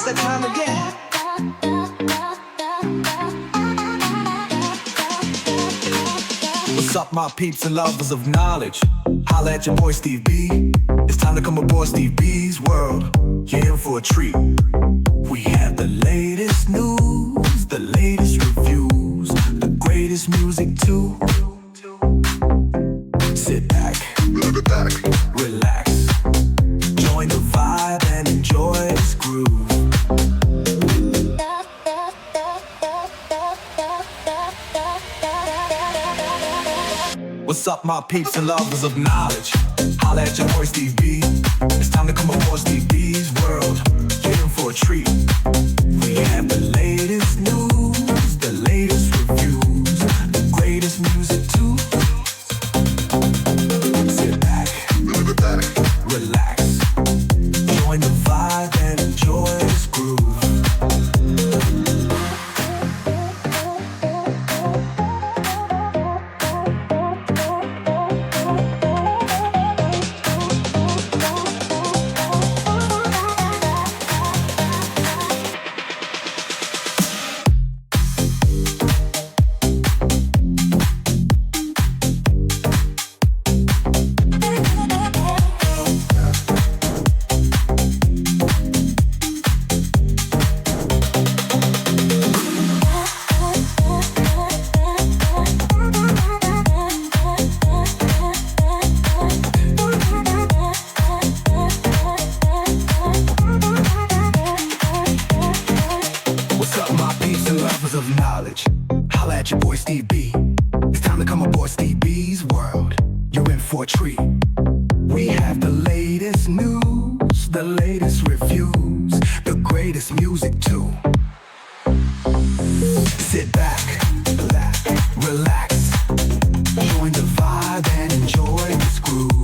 that time again. What's up, my peeps and lovers of knowledge? Holla at your boy Steve B. It's time to come aboard Steve B's world. You're in for a treat. We have the latest news, the latest reviews, the greatest music too. Sit back, relax, join the vibe and enjoy this groove. What's up, my peeps and lovers of knowledge? Holla at your boy Steve B. It's time to come aboard Steve B's world. Get in for a treat. We have the latest news, the latest reviews, the greatest music too. Sit back, relax, join the vibe and enjoy this groove. Of knowledge, holla at your boy Steve B. It's time to come aboard Steve B's world. You're in for a treat. We have the latest news, the latest reviews, the greatest music too. Sit back, relax, join the vibe and enjoy this groove.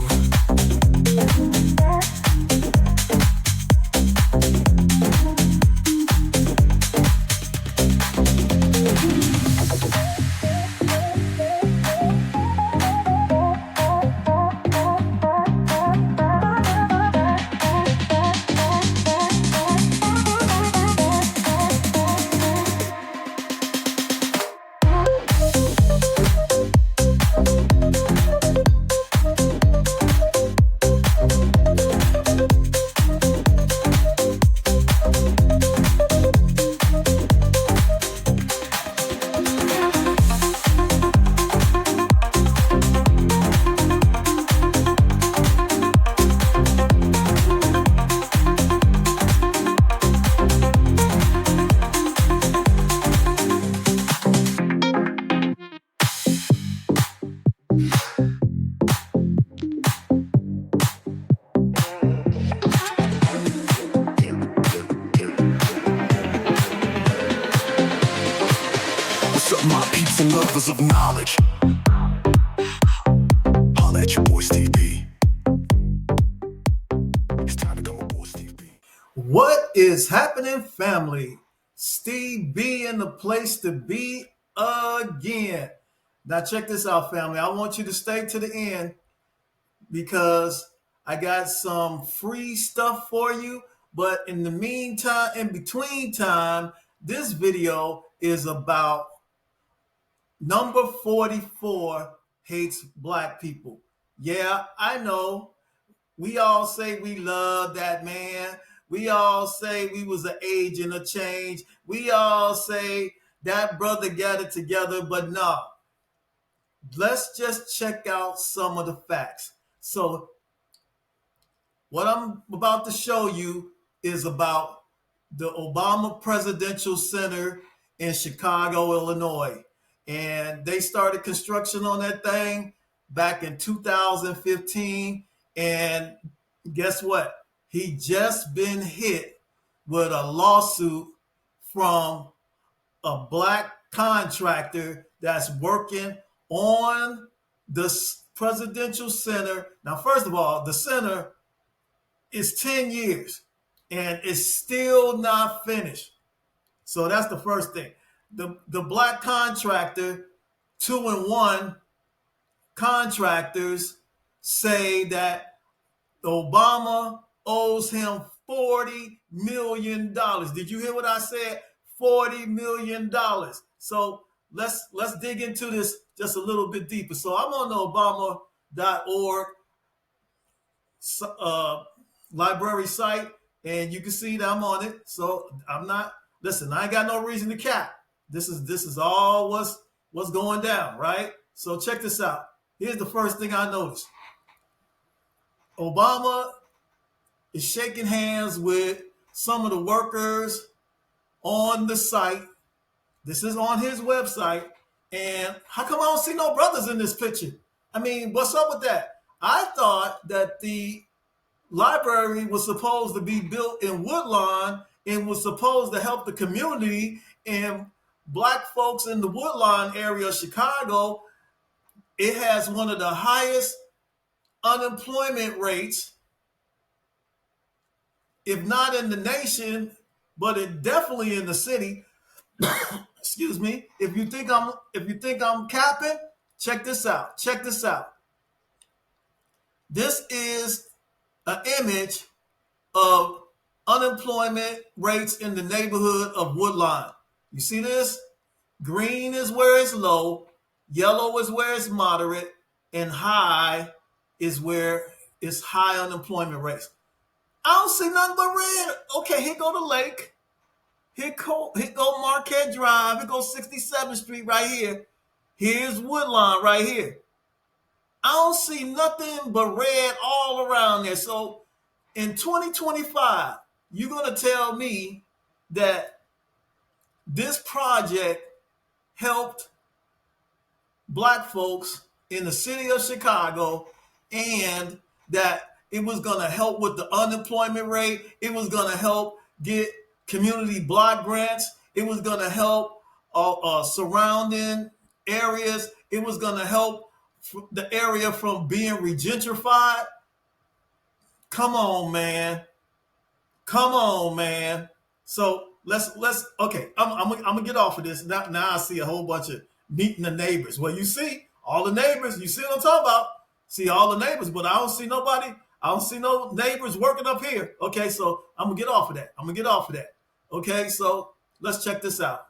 My peeps and lovers of knowledge, holla at your boy Steve B. It's time to come aboard Steve B. What is happening, family? Steve B in the place to be again. Now check this out, family. I want you to stay to the end because I got some free stuff for you. But in the meantime, in between time, this video is about Number 44 hates black people. Yeah, I know. We all say we love that man. We all say we was an agent of change. We all say that brother got it together, but no. Let's just check out some of the facts. So what I'm about to show you is about the Obama Presidential Center in Chicago, Illinois. And they started construction on that thing back in 2015. And guess what? He just been hit with a lawsuit from a black contractor that's working on the Presidential Center. Now, first of all, the center is 10 years and it's still not finished. So that's the first thing. The black contractor, 2-in-1 contractors say that Obama owes him $40 million. Did you hear what I said? $40 million. So let's dig into this just a little bit deeper. So I'm on the Obama.org library site, and you can see that I'm on it. So I'm not, listen, I ain't got no reason to cap. This is all what's going down, right? So check this out. Here's the first thing I noticed. Obama is shaking hands with some of the workers on the site. This is on his website. And how come I don't see no brothers in this picture? I mean, what's up with that? I thought that the library was supposed to be built in Woodlawn and was supposed to help the community and Black folks in the Woodlawn area of Chicago. It has one of the highest unemployment rates, if not in the nation, but it definitely in the city. Excuse me. If you think I'm capping, check this out. Check this out. This is an image of unemployment rates in the neighborhood of Woodlawn. You see this? Green is where it's low, yellow is where it's moderate, and high is where it's high unemployment rates. I don't see nothing but red. Okay, here go the lake. Here go Marquette Drive. Here goes 67th Street right here. Here's Woodlawn right here. I don't see nothing but red all around there. So in 2025, you're going to tell me that this project helped Black folks in the city of Chicago, and that it was going to help with the unemployment rate. It was going to help get community block grants. It was going to help surrounding areas. It was going to help the area from being regentrified. Come on, man. Come on, man. So let's okay. I'm gonna get off of this. Now I see a whole bunch of meeting the neighbors. Well, you see all the neighbors. You see what I'm talking about? See all the neighbors, but I don't see nobody. I don't see no neighbors working up here. Okay, so I'm gonna get off of that. Okay, so let's check this out.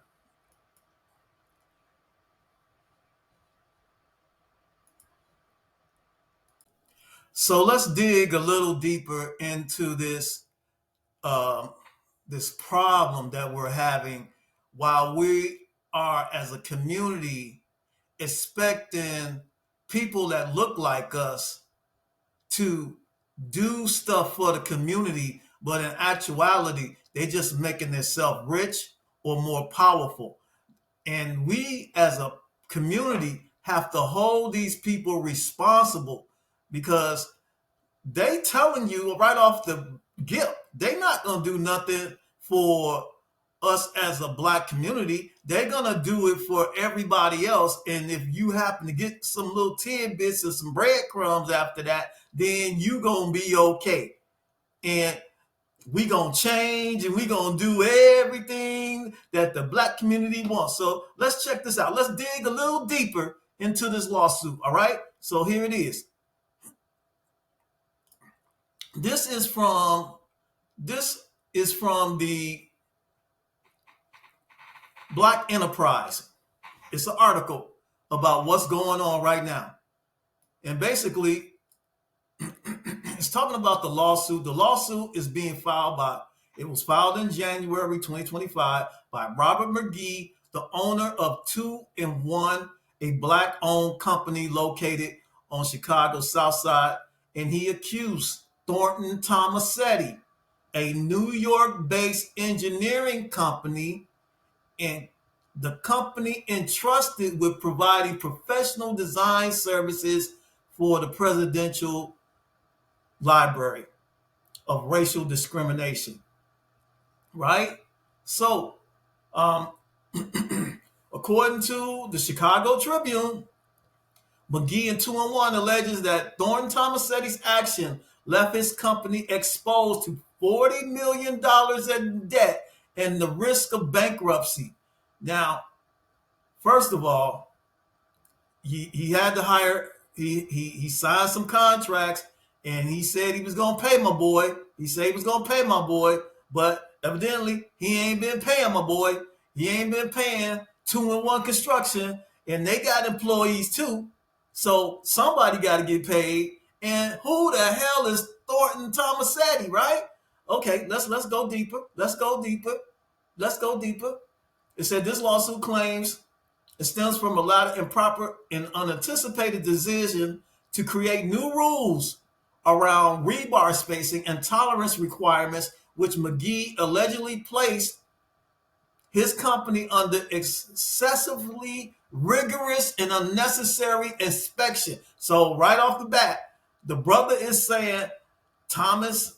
So let's dig a little deeper into this this problem that we're having while we are, as a community, expecting people that look like us to do stuff for the community, but in actuality, they're just making themselves rich or more powerful. And we as a community have to hold these people responsible, because they telling you right off the gip, they not gonna do nothing for us as a Black community. They're gonna do it for everybody else. And if you happen to get some little tidbits or some breadcrumbs after that, then you gonna be okay. And we gonna change and we gonna do everything that the Black community wants. So let's check this out. Let's dig a little deeper into this lawsuit. All right. So here it is. This is from the Black Enterprise. It's an article about what's going on right now. And basically, it's talking about the lawsuit. The lawsuit is being it was filed in January 2025 by Robert McGee, the owner of 2-in-1, a Black-owned company located on Chicago's South Side. And he accused Thornton Tomasetti, a New York-based engineering company, and the company entrusted with providing professional design services for the Presidential Library, of racial discrimination. Right? So, according to the Chicago Tribune, McGee and 2-in-1 alleges that Thornton Tomasetti's action left his company exposed to $40 million in debt and the risk of bankruptcy. Now, first of all, he had to hire, he signed some contracts and he said he was gonna pay my boy. He said he was gonna pay my boy, but evidently he ain't been paying my boy. He ain't been paying 2-in-1 Construction, and they got employees too. So somebody got to get paid. And who the hell is Thornton Tomasetti, right? Okay, let's go deeper. Let's go deeper. Let's go deeper. It said this lawsuit claims it stems from a lot of improper and unanticipated decision to create new rules around rebar spacing and tolerance requirements, which McGee allegedly placed his company under excessively rigorous and unnecessary inspection. So right off the bat, the brother is saying Tomasetti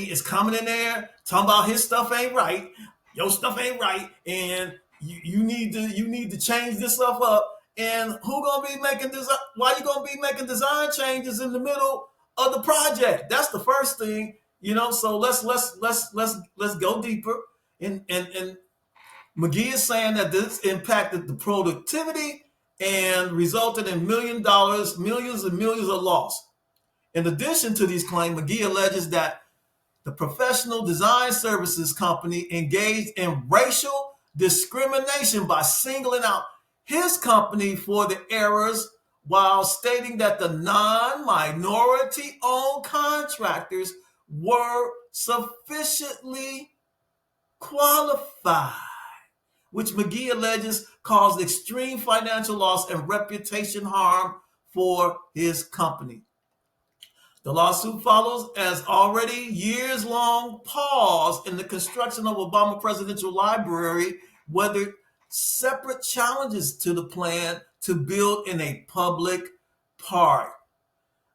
is coming in there talking about his stuff ain't right, your stuff ain't right, and you need to change this stuff up. And who gonna be making design? Why you gonna be making design changes in the middle of the project? That's the first thing, So let's go deeper. And McGee is saying that this impacted the productivity and resulted in millions and millions of loss. In addition to these claims, McGee alleges that the professional design services company engaged in racial discrimination by singling out his company for the errors while stating that the non-minority owned contractors were sufficiently qualified, which McGee alleges caused extreme financial loss and reputation harm for his company. The lawsuit follows as already years-long pause in the construction of Obama Presidential Library weathered separate challenges to the plan to build in a public park.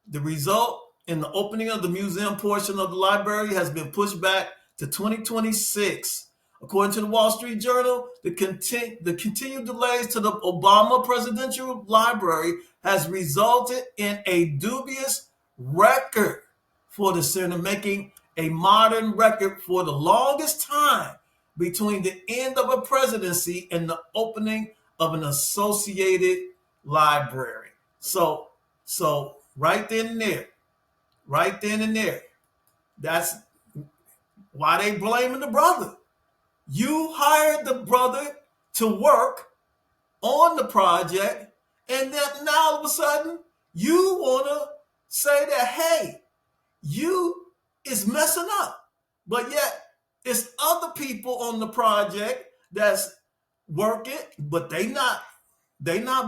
The result in the opening of the museum portion of the library has been pushed back to 2026. According to the Wall Street Journal, the continued delays to the Obama Presidential Library has resulted in a dubious record for the center, making a modern record for the longest time between the end of a presidency and the opening of an associated library. So right then and there, that's why they blaming the brother. You hired the brother to work on the project, and then now all of a sudden you want to say that, hey, you is messing up. But yet it's other people on the project that's working, but they not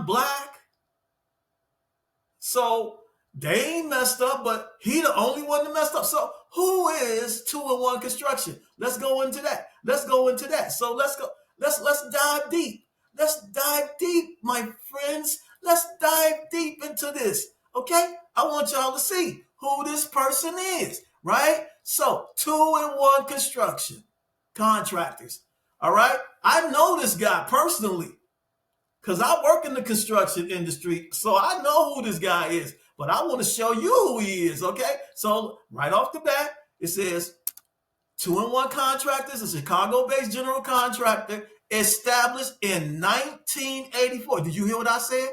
black. So they ain't messed up, but he the only one that messed up. So who is 2-in-1 Construction? Let's go into that. So let's dive deep. Let's dive deep, my friends. Let's dive deep into this. Okay? I want y'all to see who this person is, right? So 2-in-1 Construction contractors. All right? I know this guy personally because I work in the construction industry, so I know who this guy is. But I want to show you who he is, okay? So right off the bat, it says 2-in-1 Contractors, a Chicago-based general contractor established in 1984. Did you hear what I said?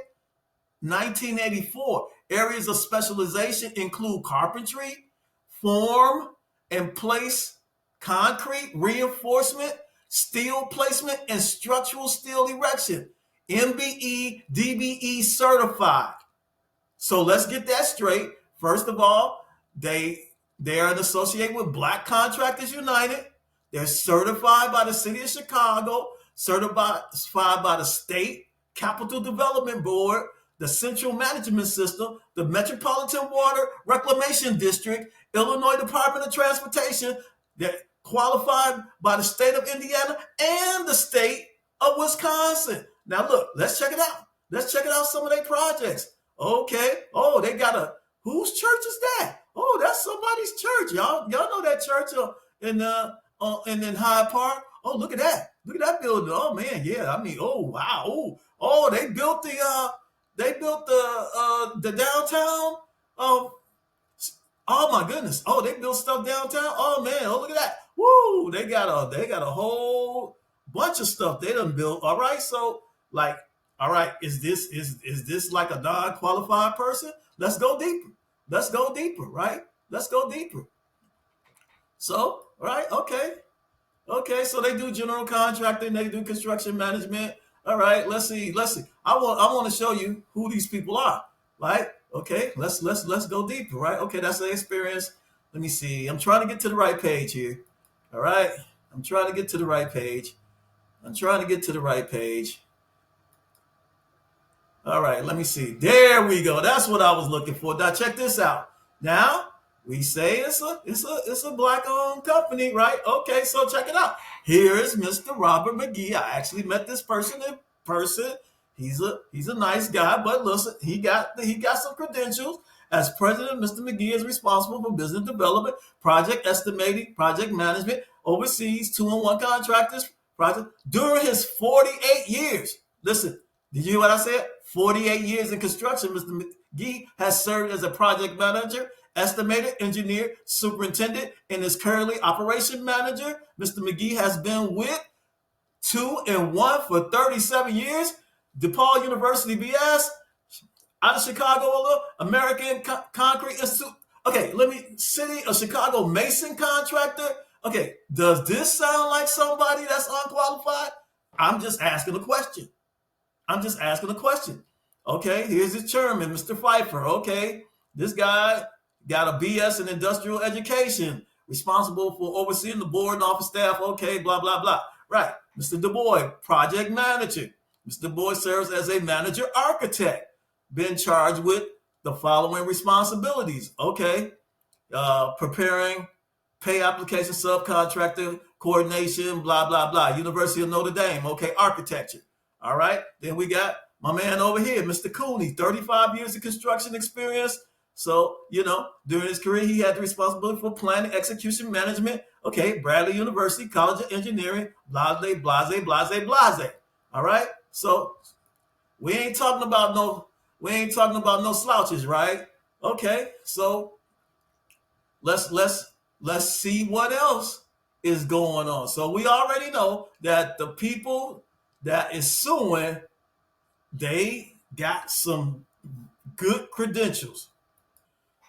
1984. Areas of specialization include carpentry, form and place concrete, reinforcement, steel placement, and structural steel erection. MBE, DBE certified. So let's get that straight. First of all, they are associated with Black Contractors United. They're certified by the city of Chicago, certified by the state Capital Development Board, the Central Management System, the Metropolitan Water Reclamation District, Illinois Department of Transportation. They're qualified by the state of Indiana and the state of Wisconsin. Now look, let's check it out. Let's check it out, some of their projects. Okay. Oh, they got whose church is that? Oh, that's somebody's church. Y'all know that church in Hyde Park? Oh, look at that. Look at that building. Oh man, yeah. I mean, oh wow. Oh, they built the downtown. Oh my goodness. Oh, they built stuff downtown. Oh man. Oh, look at that. Woo! They got a whole bunch of stuff they done built. All right. So like, All right, is this like a non-qualified person? Let's go deeper. Let's go deeper, right? Let's go deeper. So, right, okay. Okay, so they do general contracting, they do construction management. All right, let's see. Let's see. I want to show you who these people are. Right? Okay, let's go deeper, right? Okay, that's the experience. Let me see. I'm trying to get to the right page here. All right. I'm trying to get to the right page. I'm trying to get to the right page. All right, let me see. There we go. That's what I was looking for. Now check this out. Now we say it's a black owned company, right? Okay, so check it out. Here is Mr. Robert McGee. I actually met this person in person. He's a nice guy, but listen, he got some credentials. As president, Mr. McGee is responsible for business development, project estimating, project management, oversees 2-in-1 contractors project during his 48 years. Listen, did you hear what I said? 48 years in construction, Mr. McGee has served as a project manager, estimator, engineer, superintendent, and is currently operation manager. Mr. McGee has been with 2-in-1 for 37 years. DePaul University BS, out of Chicago, American Concrete Institute. Okay, City of Chicago Mason contractor. Okay, does this sound like somebody that's unqualified? I'm just asking a question. I'm just asking a question. Okay, here's his chairman, Mr. Pfeiffer. Okay, this guy got a BS in industrial education, responsible for overseeing the board and office staff. Okay, blah, blah, blah. Right. Mr. Du Bois, project manager. Mr. Du Bois serves as a manager architect, been charged with the following responsibilities. Okay, preparing pay application, subcontractor, coordination, blah, blah, blah. University of Notre Dame. Okay, architecture. All right. Then we got my man over here, Mr. Cooney, 35 years of construction experience. So, during his career, he had the responsibility for planning, execution, management. Okay, Bradley University, College of Engineering, blase, blase, blase, blase. All right. So we ain't talking about no slouches, right? Okay. So let's see what else is going on. So we already know that the people that is suing, they got some good credentials.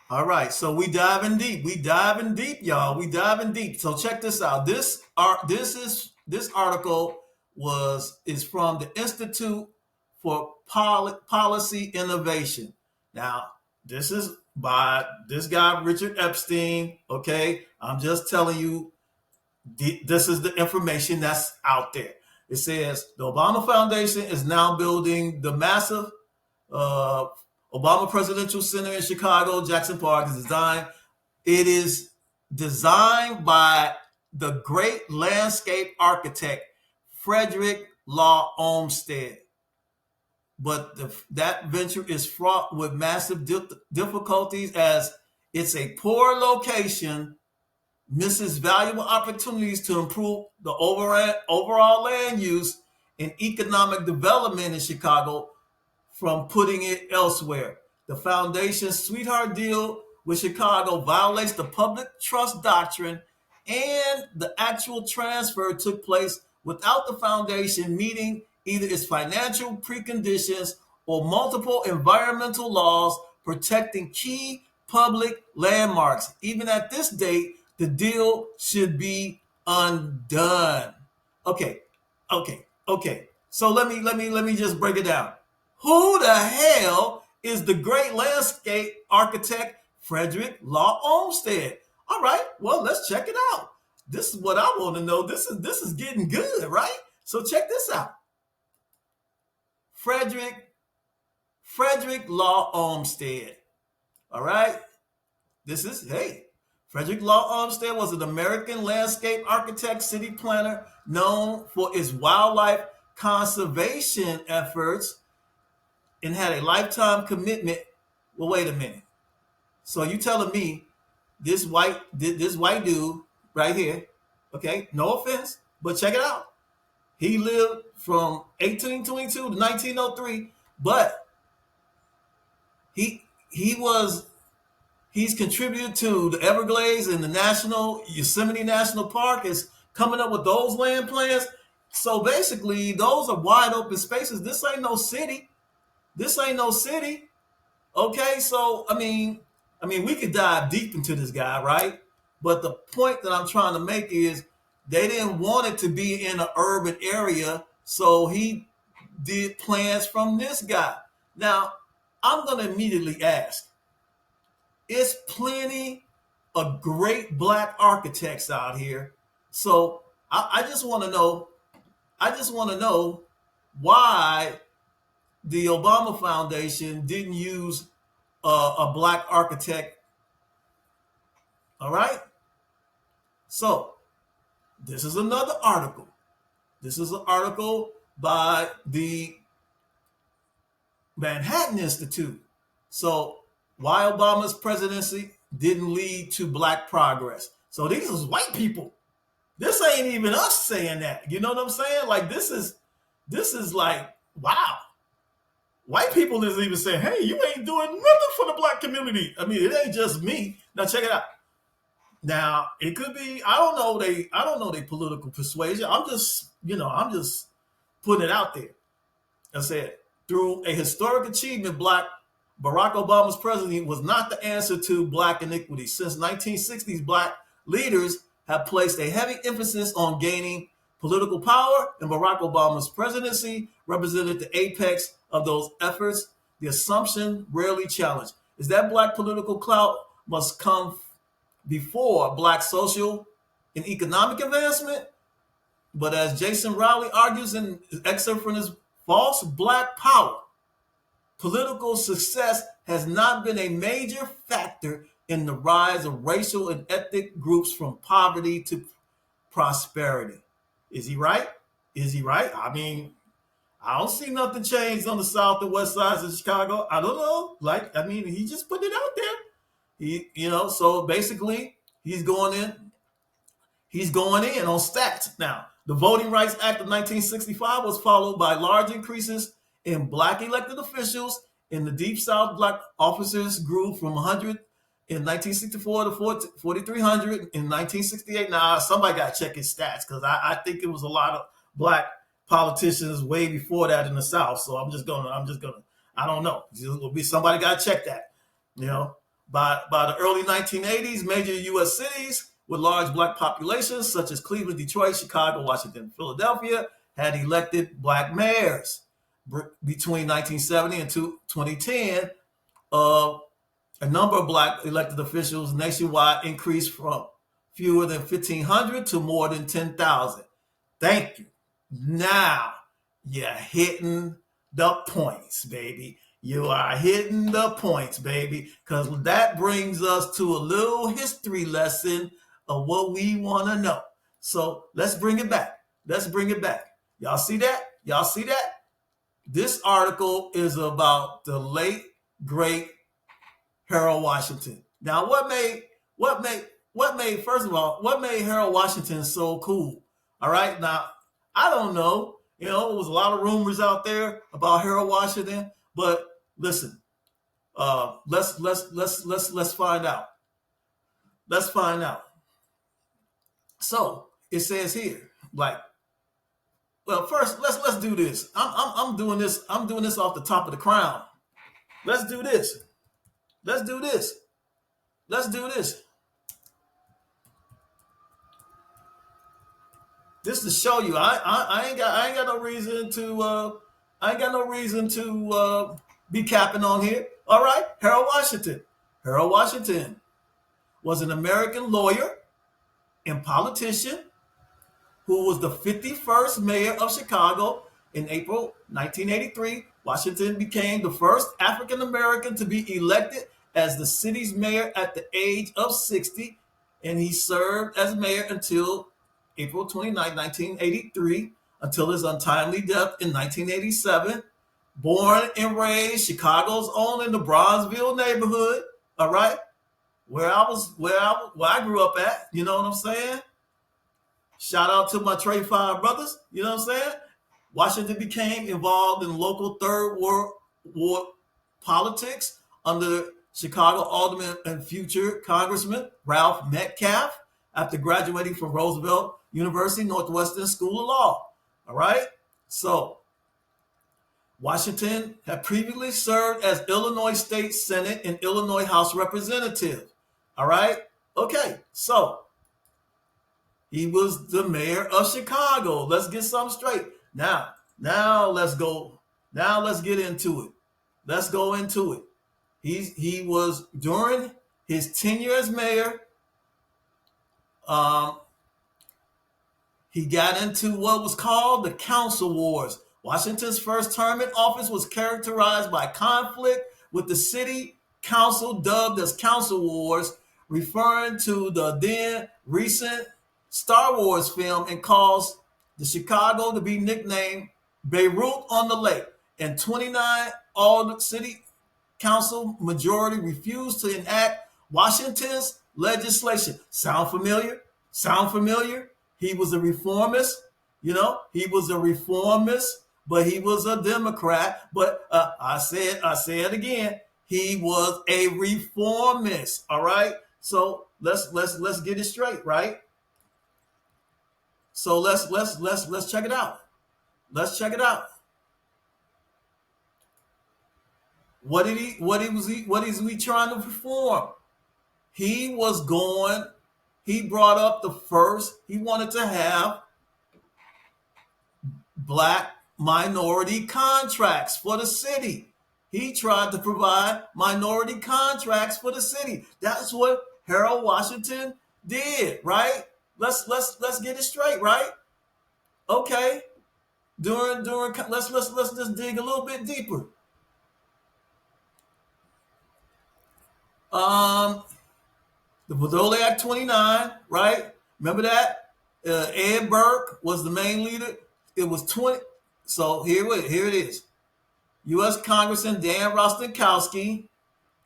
All right, so we diving deep. We diving deep, y'all. We diving deep. So check this out. This article is from the Institute for Policy Innovation. Now, this is by this guy Richard Epstein. Okay, I'm just telling you, this is the information that's out there. It says the Obama Foundation is now building the massive Obama Presidential Center in Chicago, Jackson Park is designed. It is designed by the great landscape architect Frederick Law Olmsted. But that venture is fraught with massive difficulties as it's a poor location, misses valuable opportunities to improve the overall land use and economic development in Chicago from putting it elsewhere. The foundation's sweetheart deal with Chicago violates the public trust doctrine, and the actual transfer took place without the foundation meeting either its financial preconditions or multiple environmental laws protecting key public landmarks. Even at this date, the deal should be undone. Okay. So let me just break it down. Who the hell is the great landscape architect Frederick Law Olmsted? All right, well, let's check it out. This is what I want to know. This is getting good, right? So check this out. Frederick Law Olmsted. All right. Frederick Law Olmsted was an American landscape architect, city planner, known for his wildlife conservation efforts and had a lifetime commitment. Well, wait a minute. So you telling me this white dude right here, okay, no offense, but check it out. He lived from 1822 to 1903, but he's contributed to the Everglades and the Yosemite National Park is coming up with those land plans. So basically, those are wide open spaces. This ain't no city. This ain't no city. Okay, so I mean, we could dive deep into this guy, right? But the point that I'm trying to make is they didn't want it to be in an urban area, so he did plans from this guy. Now, I'm gonna immediately ask: it's plenty of great black architects out here. So I just want to know. I just want to know why the Obama Foundation didn't use a black architect. All right. So this is another article. This is an article by the Manhattan Institute. So why Obama's presidency didn't lead to black progress. So these is white people. This ain't even us saying that. You know what I'm saying? Like this is like, wow. White people is even saying, hey, you ain't doing nothing for the black community. I mean, it ain't just me. Now check it out. Now it could be, I don't know they political persuasion. I'm just putting it out there. I said, through a historic achievement, Barack Obama's presidency was not the answer to black inequity. Since 1960s, black leaders have placed a heavy emphasis on gaining political power, and Barack Obama's presidency represented the apex of those efforts. The assumption rarely challenged is that black political clout must come before black social and economic advancement. But as Jason Rowley argues in an excerpt from his False Black Power, political success has not been a major factor in the rise of racial and ethnic groups from poverty to prosperity. Is he right? Is he right? I mean, I don't see nothing changed on the south and west sides of Chicago. I don't know. He just put it out there. So basically he's going in on stats. Now, the Voting Rights Act of 1965 was followed by large increases in black elected officials. In the Deep South, black officers grew from 100 in 1964 to 4,300 in 1968. Now, somebody got to check his stats because I think it was a lot of black politicians way before that in the South. So I'm just gonna, I don't know. Somebody got to check that. By the early 1980s, major U.S. cities with large black populations, such as Cleveland, Detroit, Chicago, Washington, Philadelphia, had elected black mayors. Between 1970 and 2010, a number of black elected officials nationwide increased from fewer than 1,500 to more than 10,000. Thank you. Now you're hitting the points, baby. You are hitting the points, baby, because that brings us to a little history lesson of what we want to know. So let's bring it back. Y'all see that? This article is about the late, great Harold Washington. Now, what made Harold Washington so cool? All right. Now, I don't know. There was a lot of rumors out there about Harold Washington, but listen, let's find out. Let's find out. So it says here, well, first let's do this. I'm doing this off the top of the crown. Let's do this. This to show you, I ain't got no reason to be capping on here. All right, Harold Washington. Harold Washington was an American lawyer and politician who was the 51st mayor of Chicago. In April 1983, Washington became the first African American to be elected as the city's mayor at the age of 60, and he served as mayor until April 29, 1983, until his untimely death in 1987. Born and raised Chicago's own in the Bronzeville neighborhood, all right, where I grew up at, you know what I'm saying? Shout out to my Trey Five brothers, you know what I'm saying? Washington became involved in local Third Ward politics under Chicago Alderman and future Congressman Ralph Metcalfe after graduating from Roosevelt University Northwestern School of Law. All right. So Washington had previously served as Illinois State Senate and Illinois House Representative. All right. Okay. So he was the mayor of Chicago. Let's get something straight. Now let's go. Now let's get into it. Let's go into it. He was during his tenure as mayor. Um, he got into what was called the Council Wars. Washington's first term in office was characterized by conflict with the city council, dubbed as Council Wars, referring to the then recent Star Wars film, and caused the Chicago to be nicknamed Beirut on the Lake. In 29, all the city council majority refused to enact Washington's legislation. Sound familiar? Sound familiar? He was a reformist. He was a reformist, but he was a Democrat. But I say it again. He was a reformist. All right. So let's get it straight, right? So let's check it out. Let's check it out. What is he trying to reform? He brought up he wanted to have black minority contracts for the city. He tried to provide minority contracts for the city. That's what Harold Washington did, right? Let's get it straight, right? Okay. Let's just dig a little bit deeper. The Bedole Act 29, right? Remember that? Ed Burke was the main leader. It was 20. So here it is. U.S. Congressman Dan Rostenkowski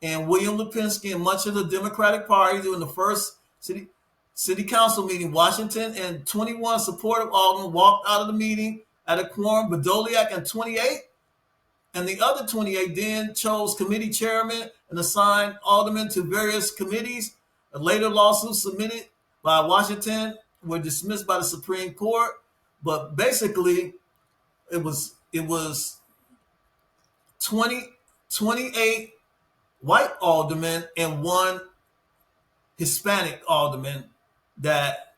and William Lipinski and much of the Democratic Party during the first city council meeting. Washington and 21 supportive aldermen walked out of the meeting at a quorum. Bedoliak and 28, and the other 28 then chose committee chairman and assigned aldermen to various committees. A later lawsuit submitted by Washington were dismissed by the Supreme Court. But basically, it was 28 white aldermen and one Hispanic alderman that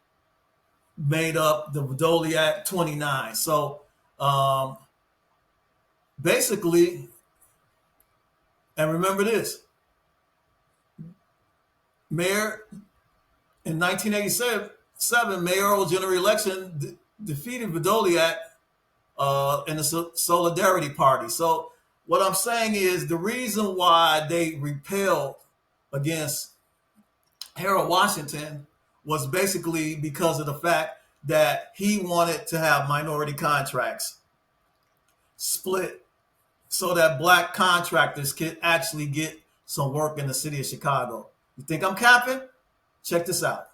made up the Bedole Act 29. So basically, and remember this, Mayor in 1987, mayoral general election defeated Bedoliak in the Solidarity Party. So what I'm saying is the reason why they repelled against Harold Washington was basically because of the fact that he wanted to have minority contracts split so that black contractors could actually get some work in the city of Chicago. You think I'm capping? Check this out.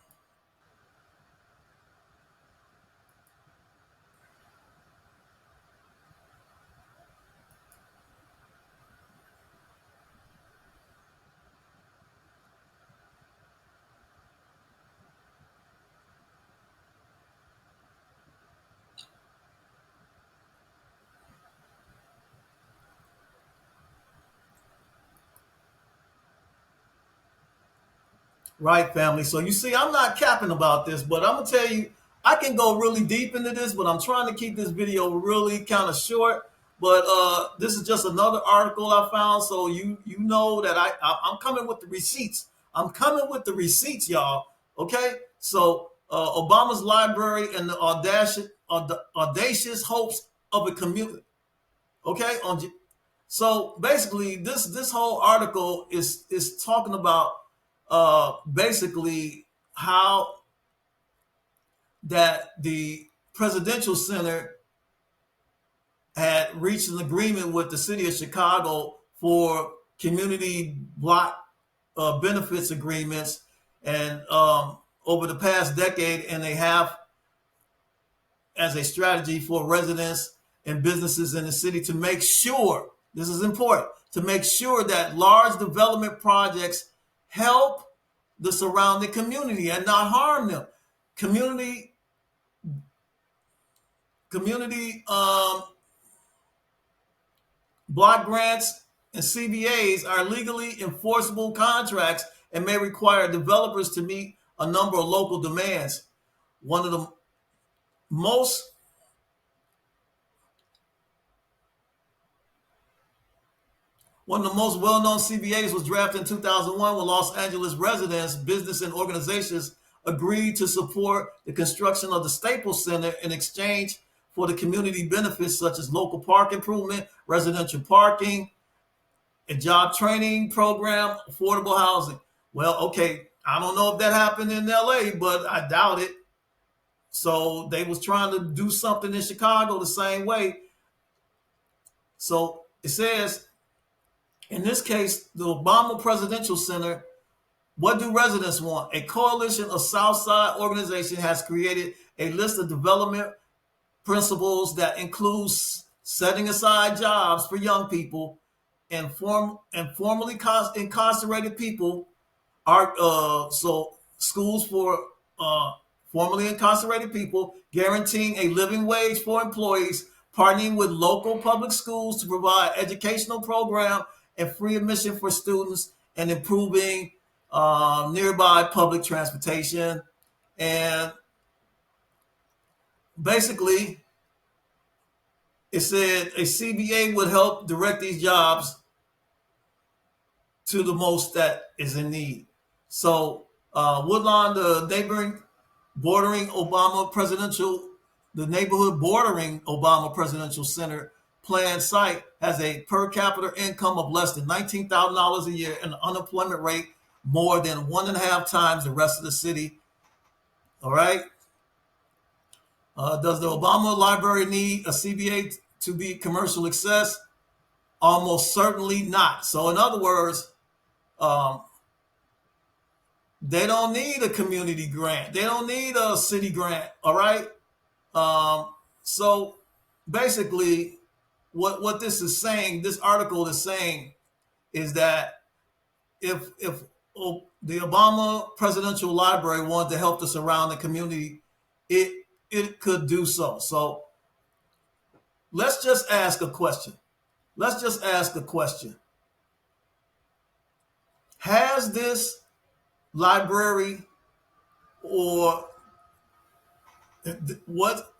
Right, family. So you see, I'm not capping about this, but I'm gonna tell you, I can go really deep into this, but I'm trying to keep this video really kind of short. But this is just another article I found, so you know that I'm coming with the receipts. I'm coming with the receipts, y'all. Okay. So Obama's library and the audacious hopes of a community. Okay. So basically, this whole article is talking about basically how that the Presidential Center had reached an agreement with the city of Chicago for community block benefits agreements, and over the past decade, and they have as a strategy for residents and businesses in the city to make sure, this is important, to make sure that large development projects help the surrounding community and not harm them. Community community block grants and CBAs are legally enforceable contracts and may require developers to meet a number of local demands. One of the most well-known CBAs was drafted in 2001 when Los Angeles residents, business, and organizations agreed to support the construction of the Staples Center in exchange for the community benefits such as local park improvement, residential parking, a job training program, affordable housing. Well, okay, I don't know if that happened in LA, but I doubt it. So they was trying to do something in Chicago the same way. So it says, in this case, the Obama Presidential Center, what do residents want? A coalition of Southside organizations has created a list of development principles that includes setting aside jobs for young people and formerly incarcerated people are so schools for formerly incarcerated people, guaranteeing a living wage for employees, partnering with local public schools to provide educational program and free admission for students, and improving nearby public transportation. And basically, it said a CBA would help direct these jobs to the most that is in need. So Woodlawn, the neighborhood bordering Obama Presidential Center planned site has a per capita income of less than $19,000 a year and an unemployment rate more than 1.5 times the rest of the city. All right. Does the Obama Library need a CBA to be commercial success? Almost certainly not. So in other words, they don't need a community grant. They don't need a city grant. All right. So basically, what this is saying, this article is saying, is that if the Obama Presidential Library wanted to help the surrounding community, it could do so. So let's just ask a question. Has this library, or what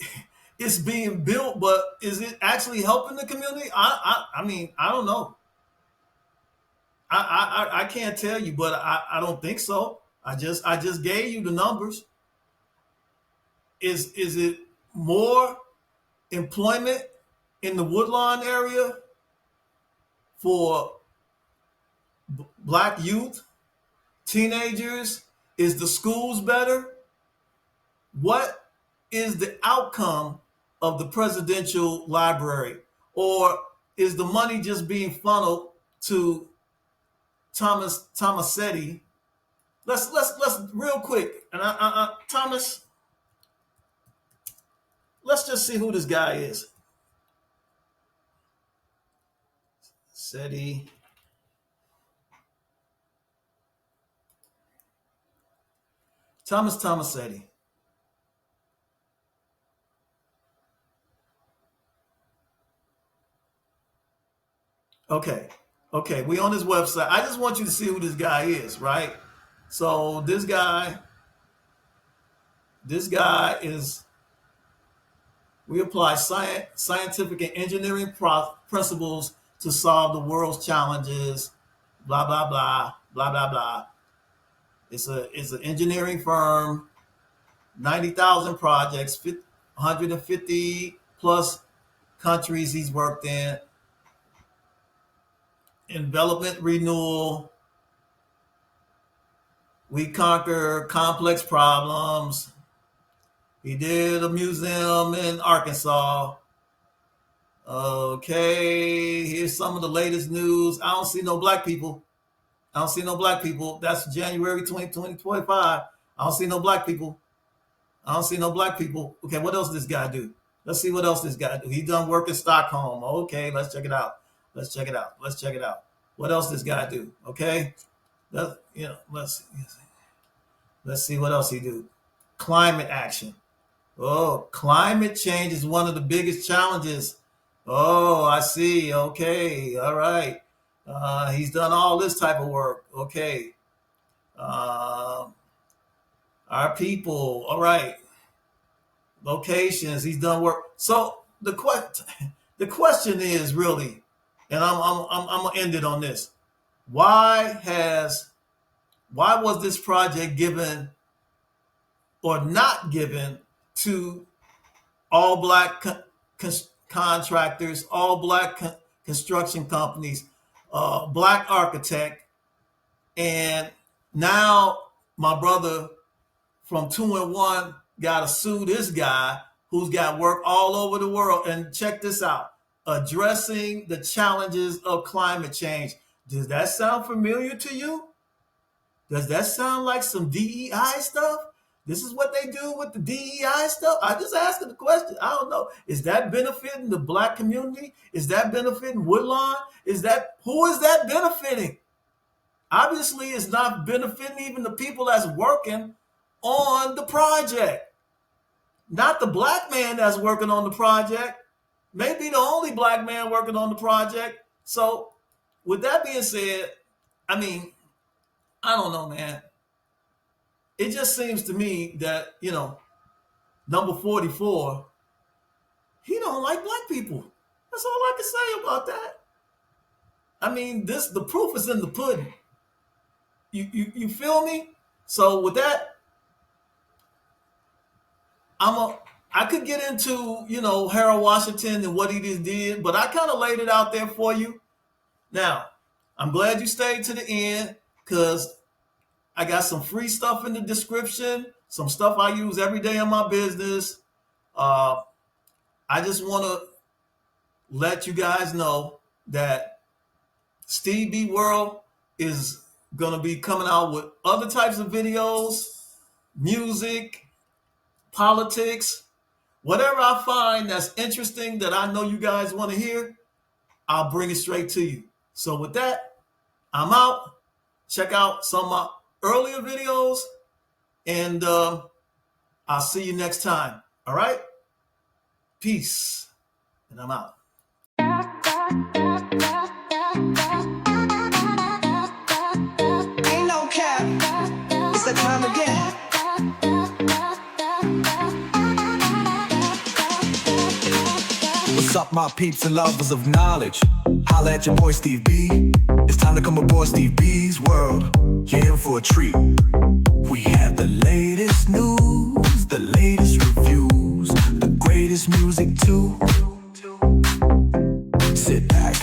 is being built, but is it actually helping the community? I mean, I don't know. I can't tell you, but I don't think so. I just gave you the numbers. Is it more employment in the Woodlawn area for Black youth, teenagers? Is the schools better? What is the outcome of the presidential library? Or is the money just being funneled to Tomasetti? Let's real quick. And Thomas, let's just see who this guy is. Setti. Thomas Tomasetti. Okay. We on his website. I just want you to see who this guy is, right? So this guy is, we apply scientific and engineering principles to solve the world's challenges, blah, blah, blah, blah, blah, blah. It's an engineering firm, 90,000 projects, 150 plus countries he's worked in, envelopment renewal. We conquer complex problems. He did a museum in Arkansas. Okay, here's some of the latest news. I don't see no black people. That's January 2025. I don't see no black people. Okay, what else this guy do? Let's see what else this guy do. He done work in Stockholm. Okay, let's check it out. What else this guy do? Okay, let's see what else he do. Climate action. Oh, climate change is one of the biggest challenges. Oh, I see. Okay. All right. He's done all this type of work. Okay. Uh, our people. All right. Locations. He's done work. So the question is really, and I'm gonna end it on this. Why has why was this project given or not given to all black contractors, all black construction companies, black architect, and now my brother from 2-in-1 got to sue this guy who's got work all over the world. And check this out: addressing the challenges of climate change. Does that sound familiar to you? Does that sound like some DEI stuff? This is what they do with the DEI stuff. I just asking the question. I don't know. Is that benefiting the black community? Is that benefiting Woodlawn? Who is that benefiting? Obviously, it's not benefiting even the people that's working on the project. Not the black man that's working on the project. Maybe the only black man working on the project. So, with that being said, I mean, I don't know, man. It just seems to me that, number 44, he don't like black people. That's all I can say about that. I mean, the proof is in the pudding. You feel me? So with that, I could get into, Harold Washington and what he just did, but I kind of laid it out there for you. Now, I'm glad you stayed to the end because I got some free stuff in the description, some stuff I use every day in my business. I just want to let you guys know that Steve B World is going to be coming out with other types of videos, music, politics, whatever I find that's interesting that I know you guys want to hear, I'll bring it straight to you. So with that, I'm out. Check out some of my earlier videos, and I'll see you next time. All right? Peace. And I'm out. Ain't no cap. It's that time again. What's up, my peeps and lovers of knowledge? Holla at your boy Steve B. It's time to come aboard Steve B's world. You're in for a treat. We have the latest news, the latest reviews, the greatest music too. Sit back,